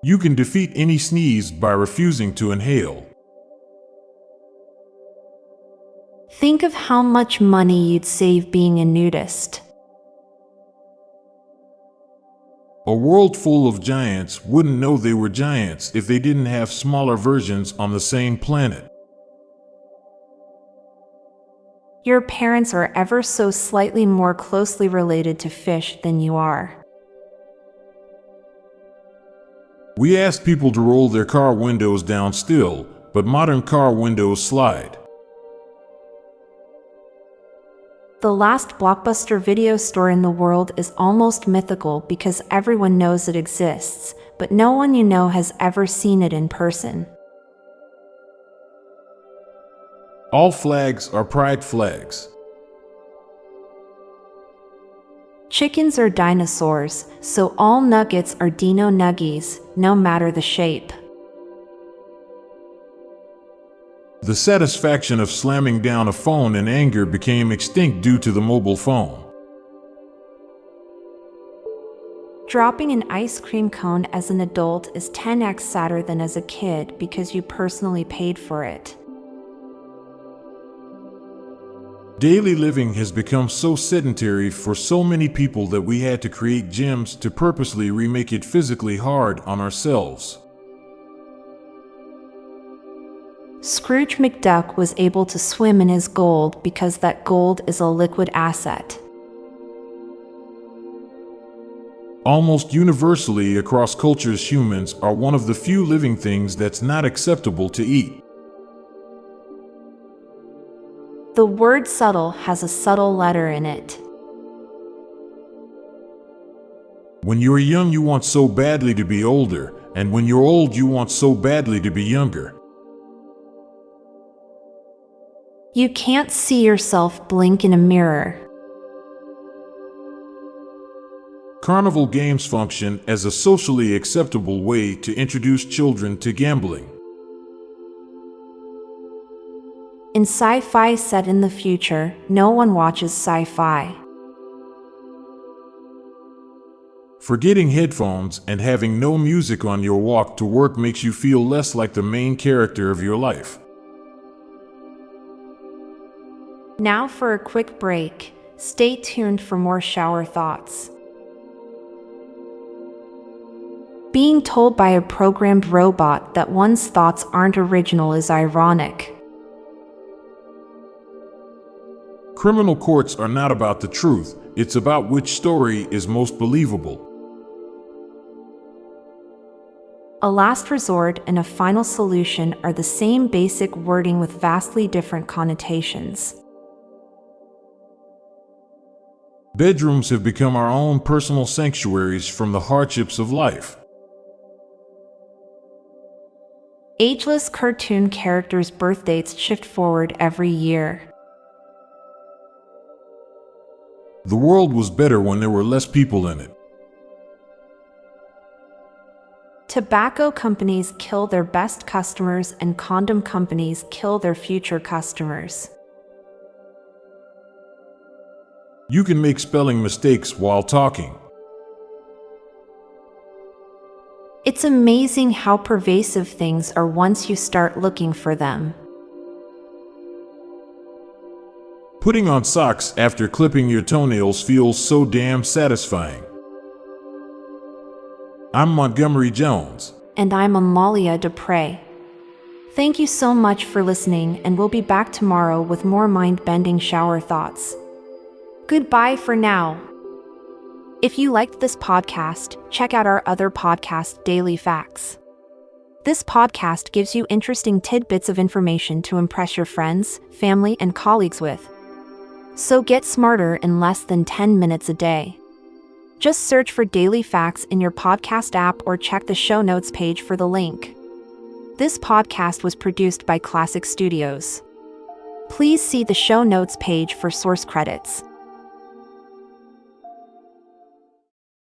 You can defeat any sneeze by refusing to inhale. Think of how much money you'd save being a nudist. A world full of giants wouldn't know they were giants if they didn't have smaller versions on the same planet. Your parents are ever so slightly more closely related to fish than you are. We ask people to roll their car windows down still, but modern car windows slide. The last blockbuster video store in the world is almost mythical because everyone knows it exists, but no one you know has ever seen it in person. All flags are pride flags. Chickens are dinosaurs, so all nuggets are dino nuggies, no matter the shape. The satisfaction of slamming down a phone in anger became extinct due to the mobile phone. Dropping an ice cream cone as an adult is 10x sadder than as a kid because you personally paid for it. Daily living has become so sedentary for so many people that we had to create gyms to purposely remake it physically hard on ourselves. Scrooge McDuck was able to swim in his gold because that gold is a liquid asset. Almost universally across cultures, humans are one of the few living things that's not acceptable to eat. The word subtle has a subtle letter in it. When you're young, you want so badly to be older, and when you're old, you want so badly to be younger. You can't see yourself blink in a mirror. Carnival games function as a socially acceptable way to introduce children to gambling. In sci-fi set in the future, no one watches sci-fi. Forgetting headphones and having no music on your walk to work makes you feel less like the main character of your life. Now for a quick break. Stay tuned for more shower thoughts. Being told by a programmed robot that one's thoughts aren't original is ironic. Criminal courts are not about the truth, it's about which story is most believable. A last resort and a final solution are the same basic wording with vastly different connotations. Bedrooms have become our own personal sanctuaries from the hardships of life. Ageless cartoon characters' birth dates shift forward every year. The world was better when there were less people in it. Tobacco companies kill their best customers and condom companies kill their future customers. You can make spelling mistakes while talking. It's amazing how pervasive things are once you start looking for them. Putting on socks after clipping your toenails feels so damn satisfying. I'm Montgomery Jones. And I'm Amalia Dupre. Thank you so much for listening, and we'll be back tomorrow with more mind-bending shower thoughts. Goodbye for now. If you liked this podcast, check out our other podcast, Daily Facts. This podcast gives you interesting tidbits of information to impress your friends, family, and colleagues with. So get smarter in less than 10 minutes a day. Just search for Daily Facts in your podcast app or check the show notes page for the link. This podcast was produced by Klassic Studios. Please see the show notes page for source credits.